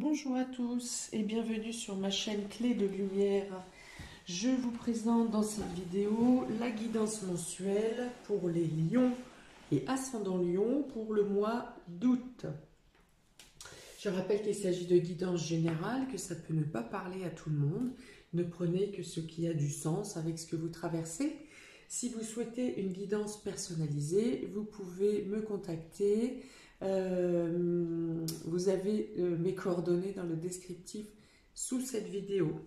Bonjour à tous et bienvenue sur ma chaîne Clé de Lumière. Je vous présente dans cette vidéo la guidance mensuelle pour les lions et ascendants lions pour le mois d'août. Je rappelle qu'il s'agit de guidance générale, que ça peut ne pas parler à tout le monde. Ne prenez que ce qui a du sens avec ce que vous traversez. Si vous souhaitez une guidance personnalisée, vous pouvez me contacter. Vous avez mes coordonnées dans le descriptif sous cette vidéo.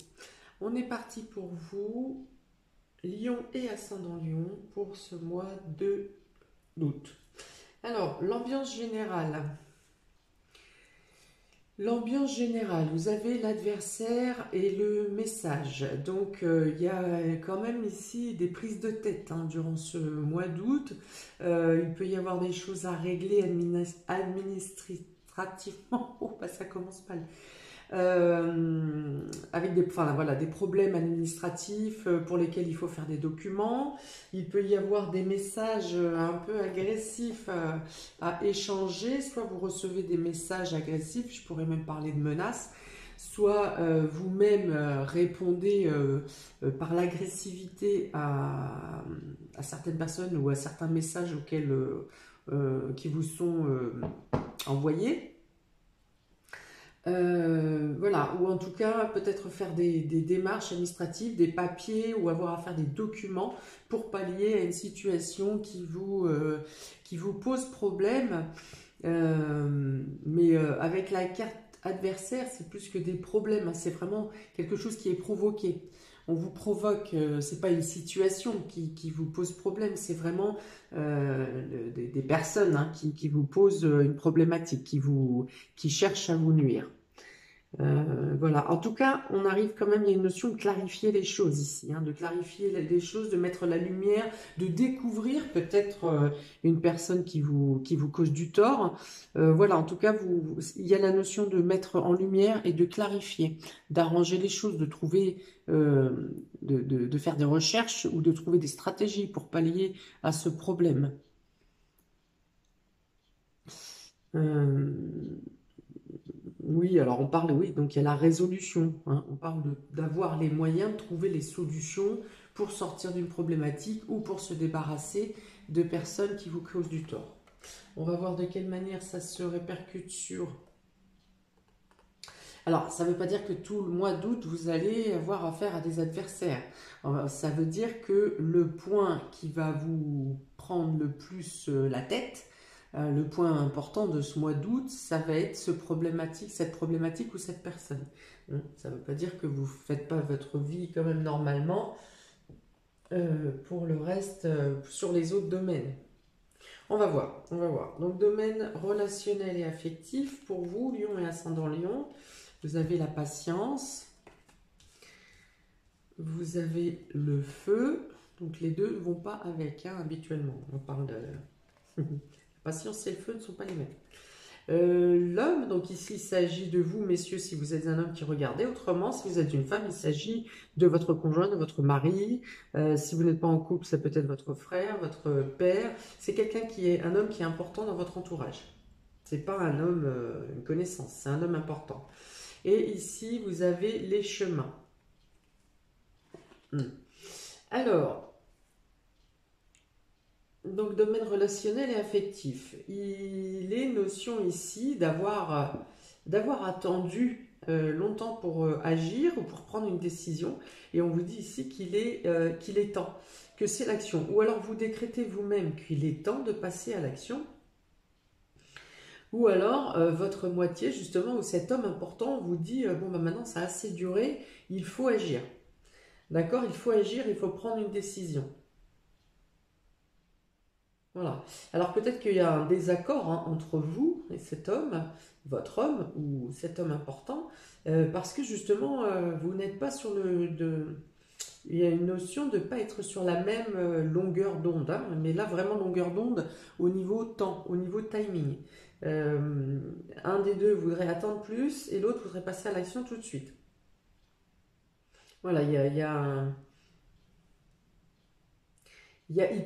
On est parti pour vous, Lion et ascendant Lion, pour ce mois d'août. Alors, l'ambiance générale. L'ambiance générale, vous avez l'adversaire et le message. Donc, il y a quand même ici des prises de tête durant ce mois d'août. Il peut y avoir des choses à régler administrativement. Oh, bah, ça commence mal. Avec des problèmes administratifs pour lesquels il faut faire des documents. Il peut y avoir des messages un peu agressifs à échanger. Soit vous recevez des messages agressifs, je pourrais même parler de menaces, soit vous-même répondez par l'agressivité à certaines personnes ou à certains messages qui vous sont envoyés. Voilà, ou en tout cas peut-être faire des démarches administratives, des papiers ou avoir à faire des documents pour pallier à une situation qui vous pose problème. Avec la carte adversaire, c'est plus que des problèmes, c'est vraiment quelque chose qui est provoqué. On vous provoque, c'est pas une situation qui vous pose problème, c'est vraiment des personnes qui vous posent une problématique, qui cherchent à vous nuire. Voilà. En tout cas, on arrive quand même, il y a une notion de clarifier les choses ici, de clarifier les choses, de mettre la lumière, de découvrir peut-être une personne qui vous cause du tort. Voilà, en tout cas, il y a la notion de mettre en lumière et de clarifier, d'arranger les choses, de trouver, de faire des recherches ou de trouver des stratégies pour pallier à ce problème. Euh, Oui, alors on parle, oui, donc il y a la résolution, on parle d'avoir les moyens de trouver les solutions pour sortir d'une problématique ou pour se débarrasser de personnes qui vous causent du tort. On va voir de quelle manière ça se répercute sur... Alors, ça ne veut pas dire que tout le mois d'août, vous allez avoir affaire à des adversaires. Ça veut dire que le point qui va vous prendre le plus la tête, le point important de ce mois d'août, ça va être cette problématique ou cette personne. Ça ne veut pas dire que vous ne faites pas votre vie quand même normalement pour le reste, sur les autres domaines. On va voir, on va voir. Donc, domaine relationnel et affectif, pour vous, Lion et ascendant Lion, vous avez la patience, vous avez le feu, donc les deux ne vont pas avec, habituellement. On parle de... la patience et le feu ne sont pas les mêmes. L'homme, donc ici il s'agit de vous, messieurs, si vous êtes un homme qui regardez. Autrement, si vous êtes une femme, il s'agit de votre conjoint, de votre mari. Si vous n'êtes pas en couple, ça peut être votre frère, votre père. C'est quelqu'un un homme qui est important dans votre entourage. C'est pas un homme, une connaissance, c'est un homme important. Et ici, vous avez les chemins. Alors, donc domaine relationnel et affectif. Il est notion ici d'avoir attendu longtemps pour agir ou pour prendre une décision. Et on vous dit ici qu'il est temps, que c'est l'action. Ou alors vous décrétez vous-même qu'il est temps de passer à l'action. Ou alors, votre moitié, justement, ou cet homme important vous dit bon, bah, maintenant ça a assez duré, il faut agir. D'accord? Il faut agir, il faut prendre une décision. Voilà. Alors peut-être qu'il y a un désaccord entre vous et cet homme, votre homme, ou cet homme important, parce que justement, vous n'êtes pas sur il y a une notion de ne pas être sur la même longueur d'onde, mais là vraiment longueur d'onde au niveau temps, au niveau timing. Un des deux voudrait attendre plus et l'autre voudrait passer à l'action tout de suite. Voilà, il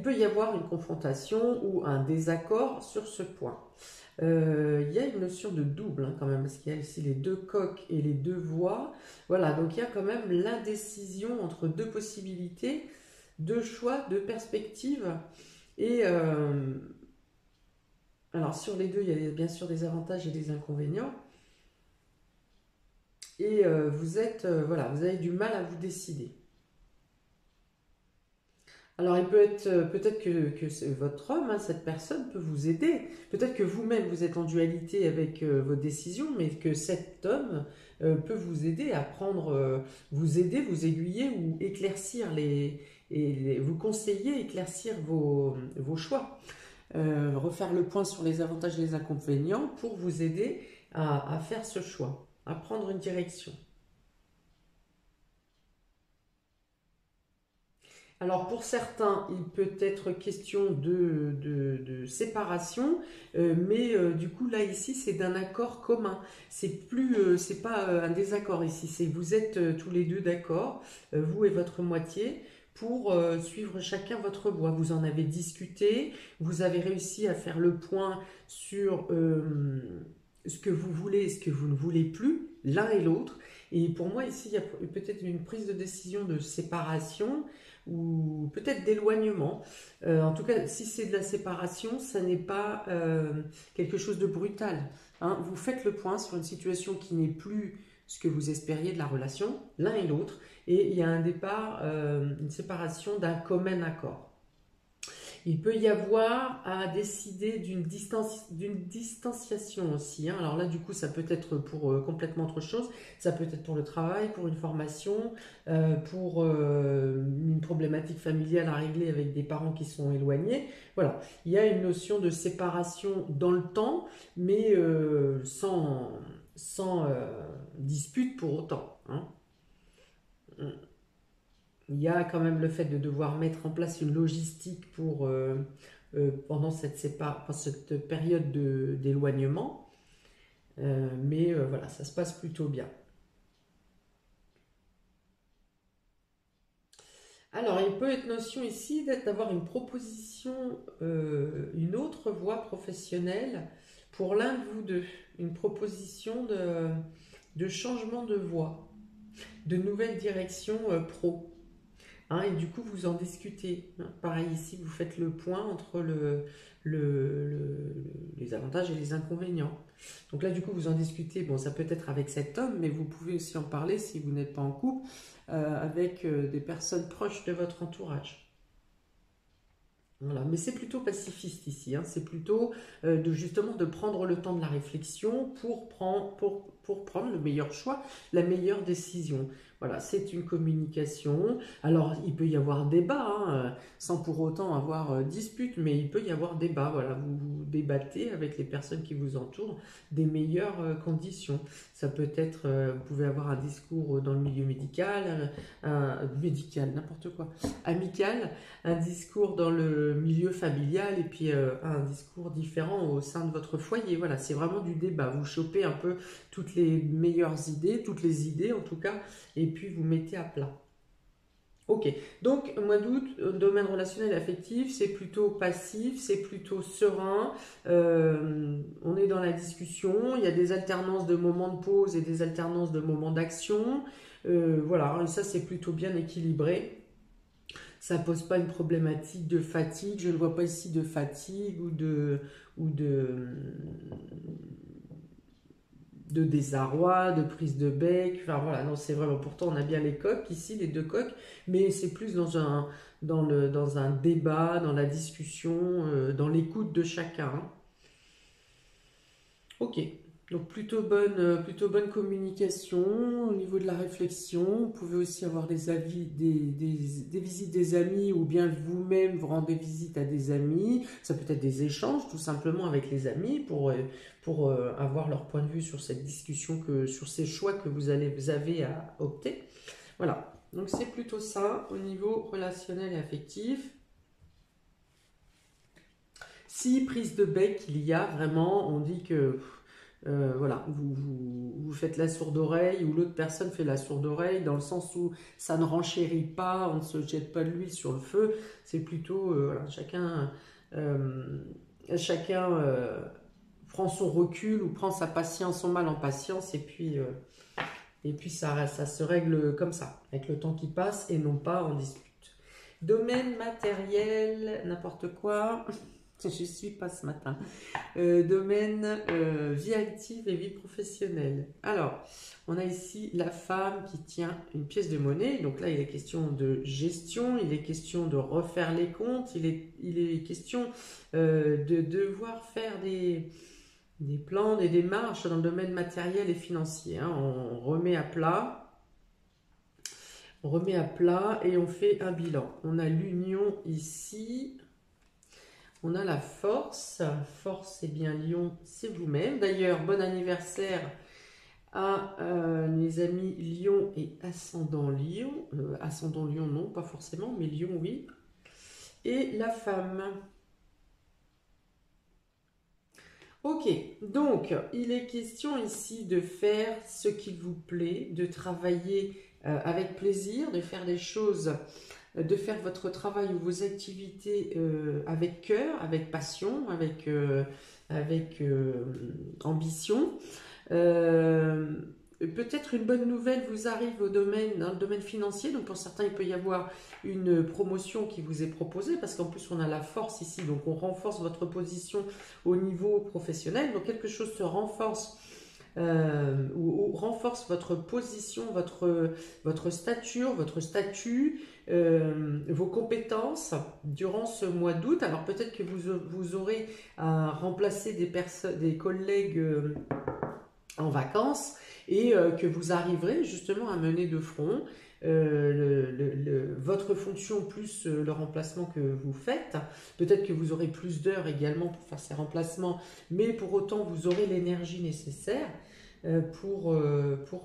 peut y avoir une confrontation ou un désaccord sur ce point. Il y a une notion de double hein, quand même, parce qu'il y a ici les deux coqs et les deux voix. Voilà, donc il y a quand même l'indécision entre deux possibilités, deux choix, deux perspectives. Et alors sur les deux, il y a bien sûr des avantages et des inconvénients. Et vous êtes, voilà, vous avez du mal à vous décider. Alors, il peut être, peut-être que votre homme, hein, cette personne peut vous aider. Peut-être que vous-même, vous êtes en dualité avec vos décisions, mais que cet homme peut vous aider à prendre, vous aider, vous aiguiller ou éclaircir vous conseiller, éclaircir vos choix. Refaire le point sur les avantages et les inconvénients pour vous aider à faire ce choix, à prendre une direction. Alors pour certains, il peut être question de séparation, mais du coup là ici c'est d'un accord commun. C'est plus, c'est pas un désaccord ici. C'est vous êtes tous les deux d'accord, vous et votre moitié, pour suivre chacun votre voie. Vous en avez discuté, vous avez réussi à faire le point sur ce que vous voulez et ce que vous ne voulez plus, l'un et l'autre. Et pour moi ici il y a peut-être une prise de décision de séparation ou peut-être d'éloignement. En tout cas, si c'est de la séparation, ça n'est pas quelque chose de brutal. Hein. Vous faites le point sur une situation qui n'est plus ce que vous espériez de la relation, l'un et l'autre, et il y a un départ, une séparation d'un commun accord. Il peut y avoir à décider d'une distanciation aussi. Hein. Alors là, du coup, ça peut être pour complètement autre chose. Ça peut être pour le travail, pour une formation, pour une problématique familiale à régler avec des parents qui sont éloignés. Voilà, il y a une notion de séparation dans le temps, mais sans dispute pour autant. Hein. Il y a quand même le fait de devoir mettre en place une logistique pour, pendant cette période d'éloignement. Mais voilà, ça se passe plutôt bien. Alors, il peut être notion ici d'avoir une proposition, une autre voie professionnelle pour l'un de vous deux. Une proposition de changement de voie, de nouvelle direction pro. Hein, et du coup, vous en discutez. Hein. Pareil ici, vous faites le point entre les avantages et les inconvénients. Donc là, du coup, vous en discutez. Bon, ça peut être avec cet homme, mais vous pouvez aussi en parler si vous n'êtes pas en couple, avec des personnes proches de votre entourage. Voilà. Mais c'est plutôt pacifiste ici. Hein. C'est plutôt justement de prendre le temps de la réflexion pour prendre le meilleur choix, la meilleure décision. Voilà, c'est une communication. Alors, il peut y avoir débat, hein, sans pour autant avoir dispute, mais il peut y avoir débat. Voilà, vous débattez avec les personnes qui vous entourent des meilleures conditions. Ça peut être, vous pouvez avoir un discours dans le milieu médical, médical, n'importe quoi, amical, un discours dans le milieu familial et puis un discours différent au sein de votre foyer. Voilà, c'est vraiment du débat. Vous chopez un peu toutes les meilleures idées, toutes les idées en tout cas, et puis vous mettez à plat. Ok, donc mois d'août, domaine relationnel et affectif, c'est plutôt passif, c'est plutôt serein, on est dans la discussion, il y a des alternances de moments de pause et des alternances de moments d'action, voilà, et ça c'est plutôt bien équilibré. Ça pose pas une problématique de fatigue, je ne vois pas ici de fatigue ou de désarroi, de prise de bec. Enfin voilà, non, c'est vraiment. Pourtant, on a bien les coqs ici, les deux coqs, mais c'est plus dans un débat, dans la discussion, dans l'écoute de chacun. Hein. Ok. Donc plutôt bonne communication au niveau de la réflexion. Vous pouvez aussi avoir des avis, des visites des amis ou bien vous-même vous rendez visite à des amis. Ça peut être des échanges tout simplement avec les amis pour avoir leur point de vue sur cette discussion, sur ces choix que vous avez à opter. Voilà, donc c'est plutôt ça au niveau relationnel et affectif. Si prise de bec il y a vraiment, on dit que... voilà, vous faites la sourde oreille ou l'autre personne fait la sourde oreille dans le sens où ça ne renchérit pas, on ne se jette pas de l'huile sur le feu, c'est plutôt voilà, chacun prend son recul ou prend sa patience, son mal en patience, et puis ça se règle comme ça, avec le temps qui passe et non pas en dispute. Domaine matériel, n'importe quoi. Je suis pas ce matin. Domaine vie active et vie professionnelle. Alors, on a ici la femme qui tient une pièce de monnaie. Donc là, il est question de gestion, il est question de refaire les comptes, il est question de devoir faire des plans, des démarches dans le domaine matériel et financier. Hein. On remet à plat. On remet à plat et on fait un bilan. On a l'union ici. On a la force. Force, c'est bien Lion, c'est vous-même. D'ailleurs, bon anniversaire à mes amis Lion et Ascendant Lion. Ascendant Lion, non, pas forcément, mais Lion, oui. Et la femme. Ok, donc il est question ici de faire ce qu'il vous plaît, de travailler avec plaisir, de faire des choses, de faire votre travail ou vos activités avec cœur, avec passion, avec ambition. Peut-être une bonne nouvelle vous arrive dans le domaine financier. Donc pour certains, il peut y avoir une promotion qui vous est proposée parce qu'en plus on a la force ici. Donc on renforce votre position au niveau professionnel. Donc quelque chose se renforce ou renforce votre position, votre stature, votre statut, vos compétences durant ce mois d'août. Alors peut-être que vous aurez à remplacer des collègues en vacances et que vous arriverez justement à mener de front votre fonction plus le remplacement que vous faites. Peut-être que vous aurez plus d'heures également pour faire ces remplacements, mais pour autant vous aurez l'énergie nécessaire pour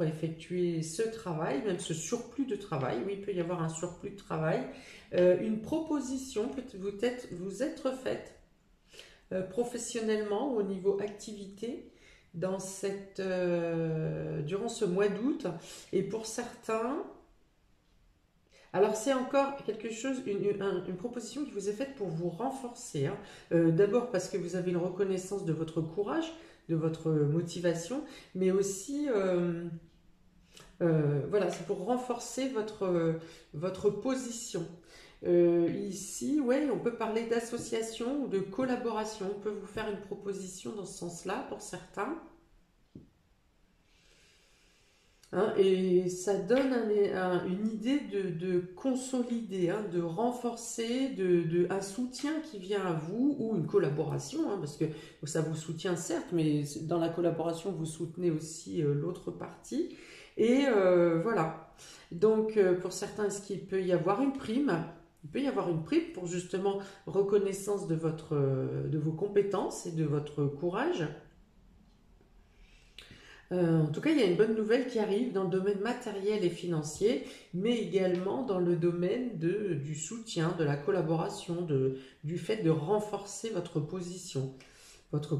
effectuer ce travail, même ce surplus de travail. Oui, il peut y avoir un surplus de travail. Une proposition peut vous être faite professionnellement au niveau activité durant ce mois d'août. Et pour certains, alors c'est encore quelque chose, une proposition qui vous est faite pour vous renforcer. Hein. D'abord parce que vous avez une reconnaissance de votre courage, de votre motivation, mais aussi voilà, c'est pour renforcer votre position. Ici, ouais, on peut parler d'association ou de collaboration. On peut vous faire une proposition dans ce sens-là pour certains. Hein, et ça donne une idée de consolider, hein, de renforcer, un soutien qui vient à vous ou une collaboration, hein, parce que ça vous soutient certes, mais dans la collaboration, vous soutenez aussi l'autre partie. Et voilà. Donc, pour certains, est-ce qu'il peut y avoir une prime? Il peut y avoir une prime pour justement reconnaissance de vos compétences et de votre courage. En tout cas, il y a une bonne nouvelle qui arrive dans le domaine matériel et financier, mais également dans le domaine du soutien, de la collaboration, du fait de renforcer votre position. Votre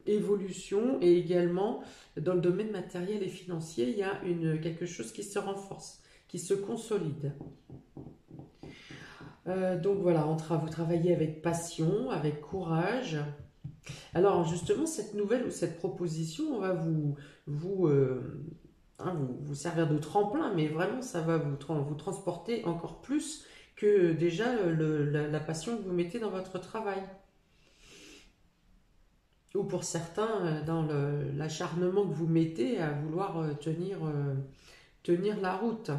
évolution, et également dans le domaine matériel et financier, il y a quelque chose qui se renforce, qui se consolide. Donc voilà, vous travaillez avec passion, avec courage. Alors justement, cette nouvelle ou cette proposition, on va vous servir de tremplin, mais vraiment, ça va vous transporter encore plus que déjà la passion que vous mettez dans votre travail. Ou pour certains, dans l'acharnement que vous mettez à vouloir tenir la route,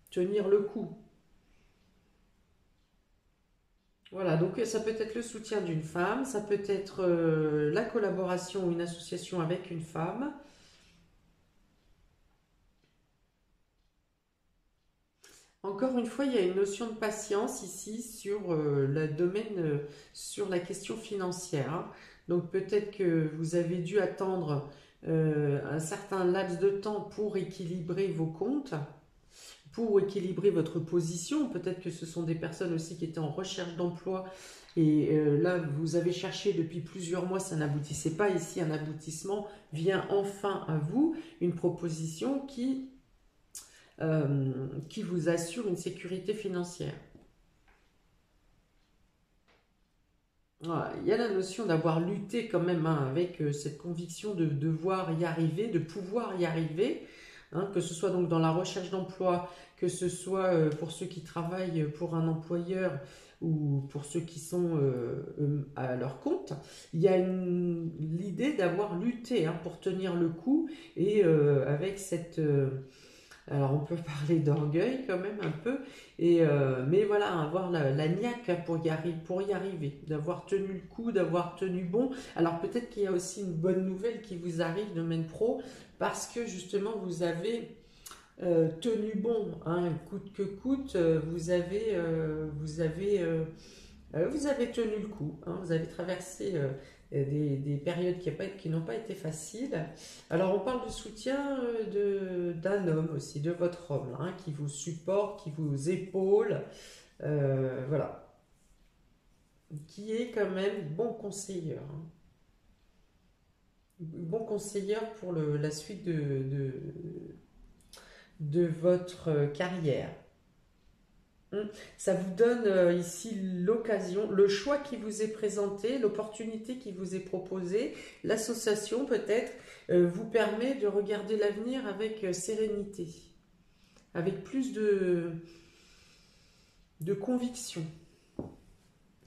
tenir le coup. Voilà, donc ça peut être le soutien d'une femme, ça peut être la collaboration ou une association avec une femme. Encore une fois, il y a une notion de patience ici sur le domaine, sur la question financière. Hein. Donc peut-être que vous avez dû attendre un certain laps de temps pour équilibrer vos comptes, pour équilibrer votre position. Peut-être que ce sont des personnes aussi qui étaient en recherche d'emploi et là, vous avez cherché depuis plusieurs mois, ça n'aboutissait pas. Ici, un aboutissement vient enfin à vous, une proposition qui vous assure une sécurité financière. Voilà, il y a la notion d'avoir lutté quand même, hein, avec cette conviction de devoir y arriver, de pouvoir y arriver, hein, que ce soit donc dans la recherche d'emploi, que ce soit pour ceux qui travaillent pour un employeur ou pour ceux qui sont à leur compte. Il y a l'idée d'avoir lutté, hein, pour tenir le coup et avec cette... alors on peut parler d'orgueil quand même un peu, mais voilà, avoir la niaque, hein, pour y arriver, d'avoir tenu le coup, d'avoir tenu bon. Alors peut-être qu'il y a aussi une bonne nouvelle qui vous arrive, domaine pro, parce que justement vous avez tenu bon, hein, coûte que coûte, vous avez tenu le coup, hein, vous avez traversé des périodes qui n'ont pas été faciles. Alors on parle de soutien d'un homme aussi, de votre homme, là, hein, qui vous supporte, qui vous épaule, voilà, qui est quand même bon conseiller, hein. Bon conseiller pour la suite de votre carrière. Ça vous donne ici l'occasion, le choix qui vous est présenté, l'opportunité qui vous est proposée, l'association peut-être vous permet de regarder l'avenir avec sérénité, avec plus de conviction.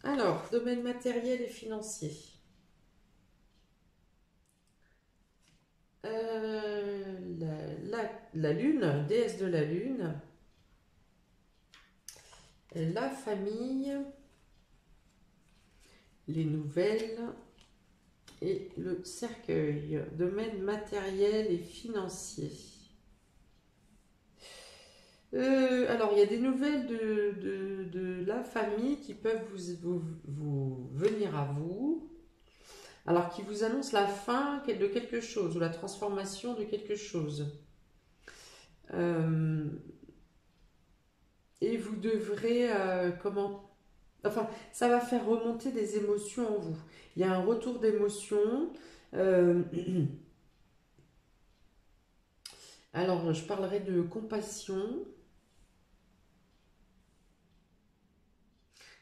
Alors, domaine matériel et financier. La lune, déesse de la lune, la famille, les nouvelles et le cercueil, domaine matériel et financier. Alors, il y a des nouvelles de la famille qui peuvent vous venir à vous, alors qui vous annoncent la fin de quelque chose ou la transformation de quelque chose. Et vous devrez, enfin, ça va faire remonter des émotions en vous. Il y a un retour d'émotions. euh, alors, je parlerai de compassion.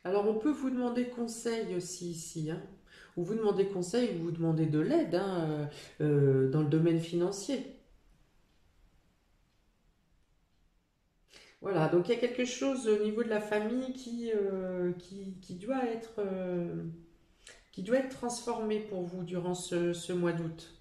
Alors, on peut vous demander conseil aussi ici, hein. Ou vous demandez conseil, ou vous demandez de l'aide, hein, dans le domaine financier. Voilà, donc il y a quelque chose au niveau de la famille qui doit être transformé pour vous durant ce mois d'août.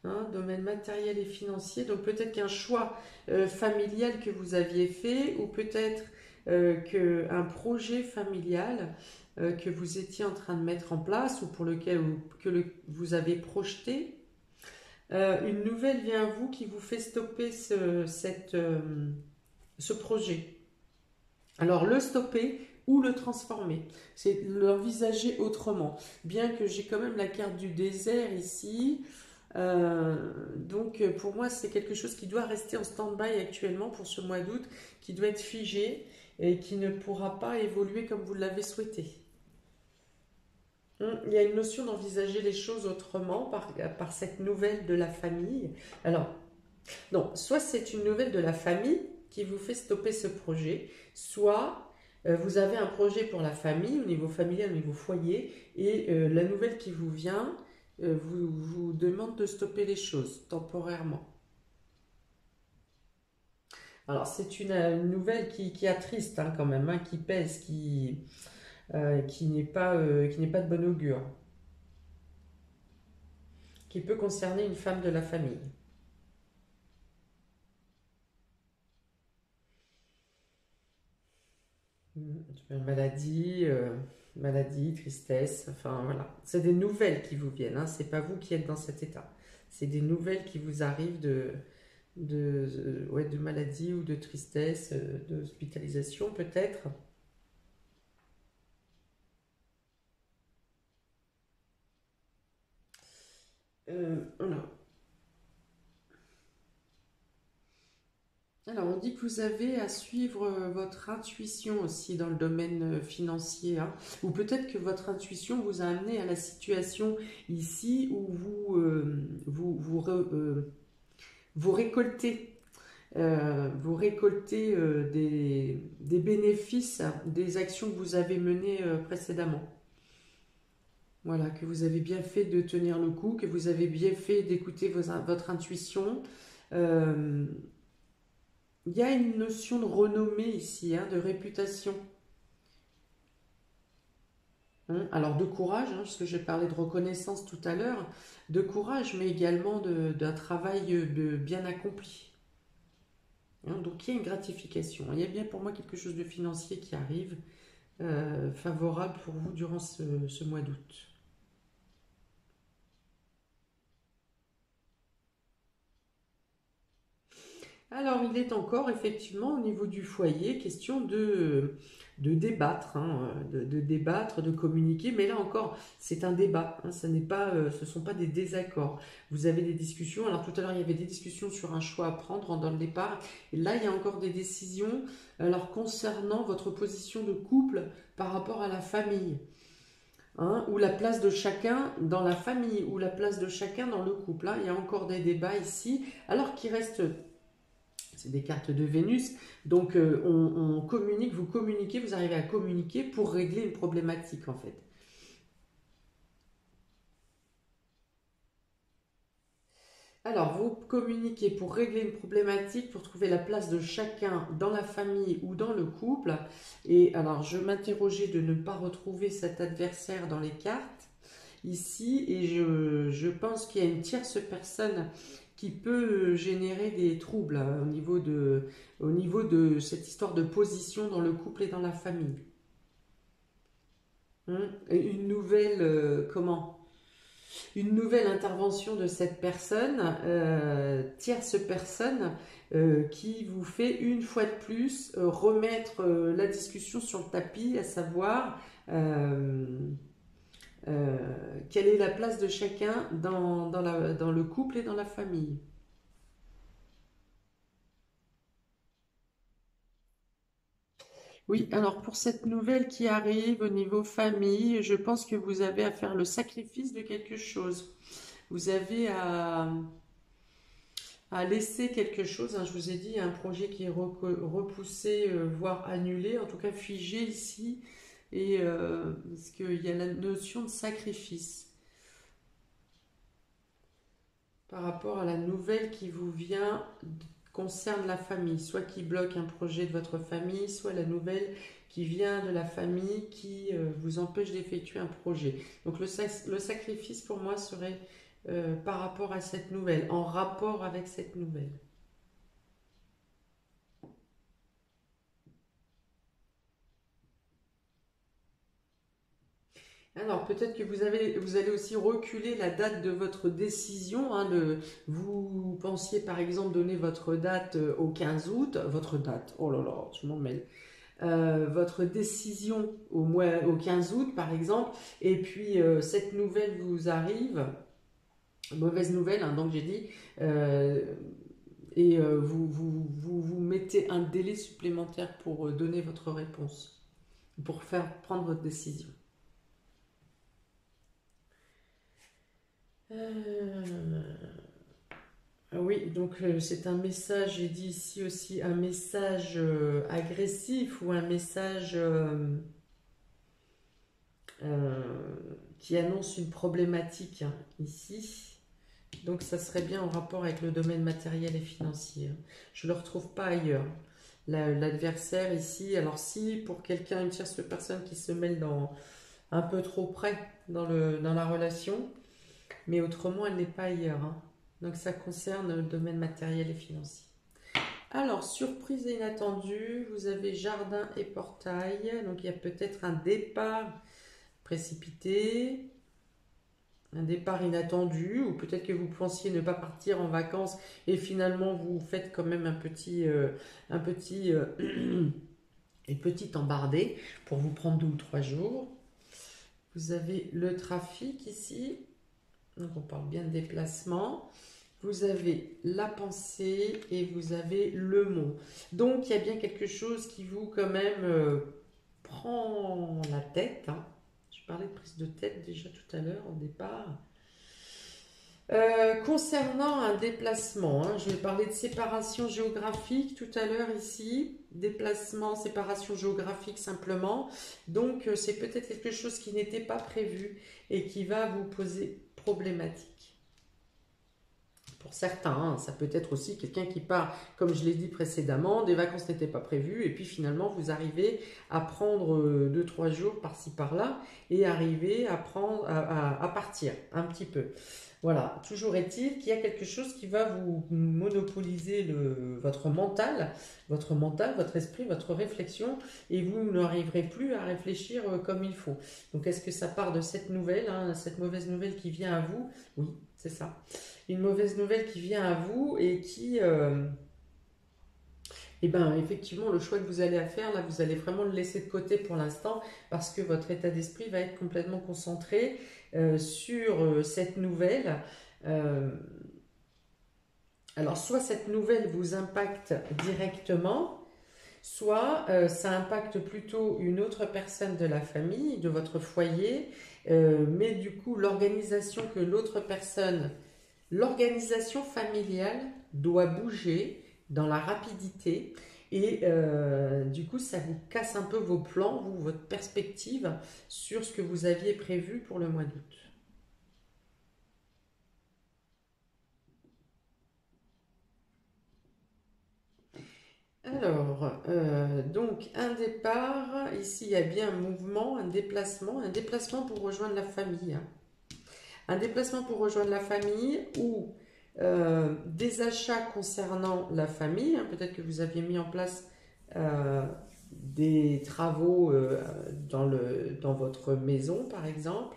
Hein, domaine matériel et financier, donc peut-être qu'un choix familial que vous aviez fait, ou peut-être qu'un projet familial que vous étiez en train de mettre en place, ou pour lequel vous avez projeté, une nouvelle vient à vous qui vous fait stopper ce projet. Alors le stopper ou le transformer, c'est l'envisager autrement. Bien que j'ai quand même la carte du désert ici, donc pour moi c'est quelque chose qui doit rester en stand-by actuellement pour ce mois d'août, qui doit être figé et qui ne pourra pas évoluer comme vous l'avez souhaité. Il y a une notion d'envisager les choses autrement par cette nouvelle de la famille. Alors, non, soit c'est une nouvelle de la famille qui vous fait stopper ce projet, soit vous avez un projet pour la famille, au niveau familial, au niveau foyer, et la nouvelle qui vous vient vous demande de stopper les choses temporairement. Alors c'est une nouvelle qui attriste, hein, quand même, hein, qui pèse, qui n'est pas de bon augure, qui peut concerner une femme de la famille. Maladie, maladie, tristesse, enfin voilà. C'est des nouvelles qui vous viennent, hein. C'est pas vous qui êtes dans cet état. C'est des nouvelles qui vous arrivent ouais, de maladie ou de tristesse, d'hospitalisation peut-être. Voilà. Alors, on dit que vous avez à suivre votre intuition aussi dans le domaine financier, hein. Ou peut-être que votre intuition vous a amené à la situation ici où vous récoltez, des bénéfices des actions que vous avez menées précédemment. Voilà, que vous avez bien fait de tenir le coup, que vous avez bien fait d'écouter votre intuition. Euh, il y a une notion de renommée ici, hein, de réputation. Hein. Alors de courage, hein, parce que j'ai parlé de reconnaissance tout à l'heure, de courage, mais également d'un travail bien accompli. Hein. Donc il y a une gratification. Il y a bien pour moi quelque chose de financier qui arrive, favorable pour vous durant ce mois d'août. Alors, il est encore effectivement au niveau du foyer question de débattre, hein, de débattre, de communiquer, mais là encore, c'est un débat, hein, ce ne sont pas des désaccords. Vous avez des discussions, alors tout à l'heure, il y avait des discussions sur un choix à prendre dans le départ, et là, il y a encore des décisions, alors concernant votre position de couple par rapport à la famille. Hein, ou la place de chacun dans la famille, ou la place de chacun dans le couple. Hein. Il y a encore des débats ici, alors qu'il reste, c'est des cartes de Vénus, donc on communique, vous communiquez, vous arrivez à communiquer pour régler une problématique en fait. Alors, vous communiquez pour régler une problématique, pour trouver la place de chacun dans la famille ou dans le couple. Et alors, je m'interrogeais de ne pas retrouver cet adversaire dans les cartes ici, et je pense qu'il y a une tierce personne qui peut générer des troubles hein, au niveau de cette histoire de position dans le couple et dans la famille. Hein. Et une nouvelle, comment? Une nouvelle intervention de cette personne, tierce personne, qui vous fait une fois de plus remettre la discussion sur le tapis, à savoir euh, euh, quelle est la place de chacun dans le couple et dans la famille. Oui, alors pour cette nouvelle qui arrive au niveau famille, je pense que vous avez à faire le sacrifice de quelque chose. Vous avez à laisser quelque chose. Hein, je vous ai dit, un projet qui est repoussé, voire annulé, en tout cas figé ici. Et parce qu'il y a la notion de sacrifice par rapport à la nouvelle qui vous vient concerne la famille, soit qui bloque un projet de votre famille, soit la nouvelle qui vient de la famille qui vous empêche d'effectuer un projet. Donc le sacrifice pour moi serait par rapport à cette nouvelle, en rapport avec cette nouvelle. Alors peut-être que vous allez aussi reculer la date de votre décision. Hein, vous pensiez par exemple donner votre date au 15 août, votre date, oh là là, je m'en mêle. Votre décision au 15 août par exemple, et puis cette nouvelle vous arrive, mauvaise nouvelle, hein, donc j'ai dit, et vous mettez un délai supplémentaire pour donner votre réponse, pour faire prendre votre décision. Oui, donc c'est un message, j'ai dit ici aussi un message agressif ou un message euh, qui annonce une problématique hein, ici. Donc ça serait bien en rapport avec le domaine matériel et financier. Hein. Je ne le retrouve pas ailleurs. L'adversaire ici, alors si pour quelqu'un, une tierce personne qui se mêle un peu trop près dans la relation, mais autrement elle n'est pas ailleurs. Hein. Donc ça concerne le domaine matériel et financier. Alors, surprise inattendue, vous avez jardin et portail. Donc il y a peut-être un départ précipité, un départ inattendu, ou peut-être que vous pensiez ne pas partir en vacances et finalement vous faites quand même un petit, une petite embardée pour vous prendre 2 ou 3 jours. Vous avez le trafic ici, donc on parle bien de déplacement. Vous avez la pensée et vous avez le mot. Donc il y a bien quelque chose qui vous quand même prend la tête. Hein. Je parlais de prise de tête déjà tout à l'heure au départ. Concernant un déplacement, hein, je vais parler de séparation géographique tout à l'heure ici, déplacement, séparation géographique simplement. Donc c'est peut-être quelque chose qui n'était pas prévu et qui va vous poser problématique. Pour certains, hein, ça peut être aussi quelqu'un qui part, comme je l'ai dit précédemment, des vacances n'étaient pas prévues et puis finalement vous arrivez à prendre 2-3 jours par-ci par-là et arriver à, à partir un petit peu. Voilà, toujours est-il qu'il y a quelque chose qui va vous monopoliser votre mental, votre esprit, votre réflexion, et vous n'arriverez plus à réfléchir comme il faut. Donc est-ce que ça part de cette nouvelle, hein, cette mauvaise nouvelle qui vient à vous? Oui, c'est ça. Une mauvaise nouvelle qui vient à vous et qui... eh bien, effectivement, le choix que vous allez faire, là, vous allez vraiment le laisser de côté pour l'instant parce que votre état d'esprit va être complètement concentré sur cette nouvelle. Euh, alors, soit cette nouvelle vous impacte directement, soit ça impacte plutôt une autre personne de la famille, de votre foyer, mais du coup, l'organisation que l'autre personne, l'organisation familiale doit bouger dans la rapidité et du coup ça vous casse un peu vos plans, votre perspective sur ce que vous aviez prévu pour le mois d'août. Alors, donc un départ, ici il y a bien un mouvement, un déplacement pour rejoindre la famille, hein. Un déplacement pour rejoindre la famille ou des achats concernant la famille, hein. Peut-être que vous aviez mis en place des travaux dans votre maison par exemple,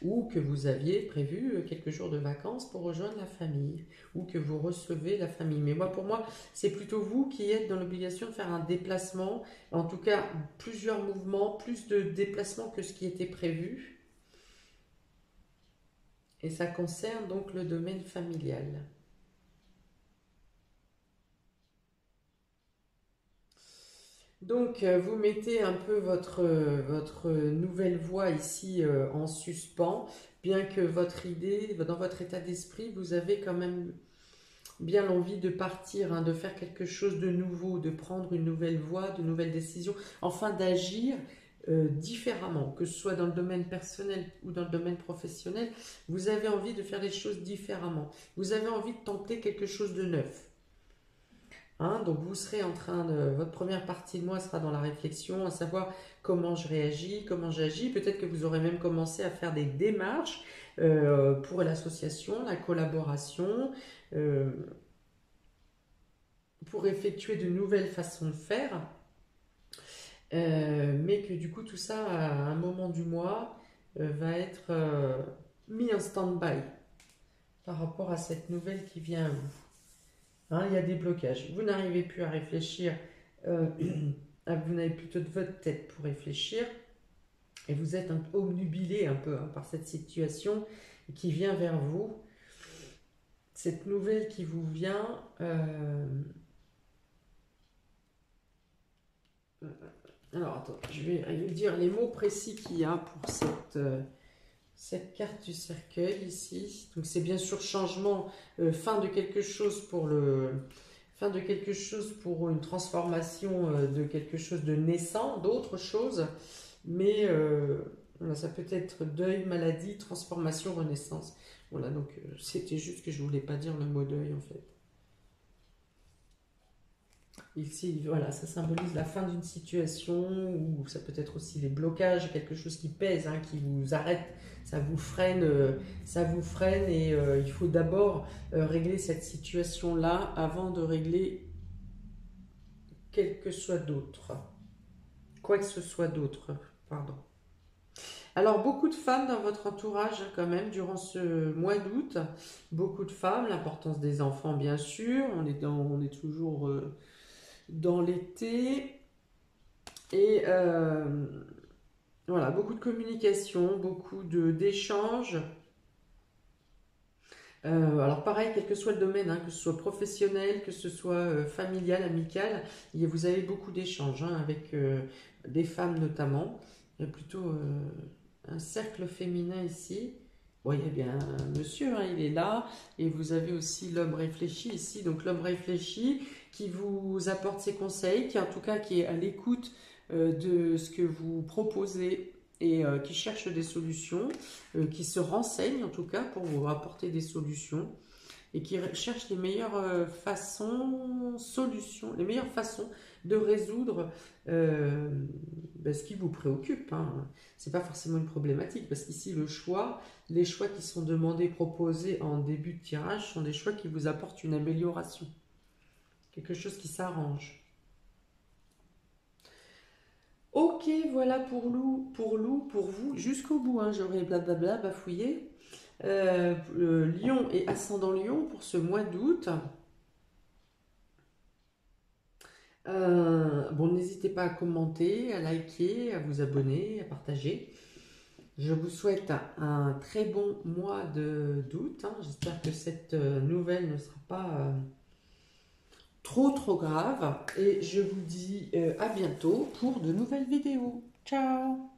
ou que vous aviez prévu quelques jours de vacances pour rejoindre la famille, ou que vous recevez la famille. Mais moi, pour moi, c'est plutôt vous qui êtes dans l'obligation de faire un déplacement, en tout cas plusieurs mouvements, plus de déplacements que ce qui était prévu. Et ça concerne donc le domaine familial. Donc, vous mettez un peu votre nouvelle voie ici en suspens, bien que votre idée, dans votre état d'esprit, vous avez quand même bien l'envie de partir, hein, de faire quelque chose de nouveau, de prendre une nouvelle voie, de nouvelles décisions, enfin d'agir différemment, que ce soit dans le domaine personnel ou dans le domaine professionnel. Vous avez envie de faire les choses différemment. Vous avez envie de tenter quelque chose de neuf. Hein, donc vous serez en train de... Votre première partie de mois sera dans la réflexion, à savoir comment je réagis, comment j'agis. Peut-être que vous aurez même commencé à faire des démarches pour l'association, la collaboration, pour effectuer de nouvelles façons de faire. Mais que du coup tout ça, à un moment du mois, va être mis en stand-by par rapport à cette nouvelle qui vient à vous. Hein, il y a des blocages. Vous n'arrivez plus à réfléchir, vous n'avez plus de votre tête pour réfléchir, et vous êtes obnubilé un peu, hein, par cette situation qui vient vers vous. Cette nouvelle qui vous vient... alors, attends, je vais dire les mots précis qu'il y a pour cette carte du cercueil ici. Donc, c'est bien sûr changement, fin de quelque chose pour fin de quelque chose pour une transformation de quelque chose de naissant, d'autre chose. Mais ça peut être deuil, maladie, transformation, renaissance. Voilà, donc c'était juste que je voulais pas dire le mot deuil en fait. Ici, voilà, ça symbolise la fin d'une situation, ou ça peut être aussi les blocages, quelque chose qui pèse, hein, qui vous arrête, ça vous freine et il faut d'abord régler cette situation-là avant de régler quelque soit d'autre, quoi que ce soit d'autre, pardon. Alors, beaucoup de femmes dans votre entourage, hein, quand même, durant ce mois d'août, beaucoup de femmes, l'importance des enfants, bien sûr, on est toujours... dans l'été et voilà, beaucoup de communication, beaucoup d'échanges. Alors pareil, quel que soit le domaine, hein, que ce soit professionnel, que ce soit familial, amical, vous avez beaucoup d'échanges, hein, avec des femmes notamment. Il y a plutôt un cercle féminin ici. Bon, il y a bien un monsieur, hein, il est là. Et vous avez aussi l'homme réfléchi ici. Donc l'homme réfléchi qui vous apporte ses conseils, qui en tout cas qui est à l'écoute de ce que vous proposez et qui cherche des solutions, qui se renseigne en tout cas pour vous apporter des solutions et qui cherche les meilleures solutions, les meilleures façons de résoudre ce qui vous préoccupe. Hein. C'est pas forcément une problématique, parce qu'ici les choix qui sont demandés, proposés en début de tirage sont des choix qui vous apportent une amélioration, quelque chose qui s'arrange. Ok, voilà pour vous, jusqu'au bout, hein, j'aurais blablabla bafouillé. Lion et ascendant Lion pour ce mois d'août. Bon, n'hésitez pas à commenter, à liker, à vous abonner, à partager. Je vous souhaite un très bon mois d'août. Hein. J'espère que cette nouvelle ne sera pas trop grave. Et je vous dis à bientôt pour de nouvelles vidéos. Ciao!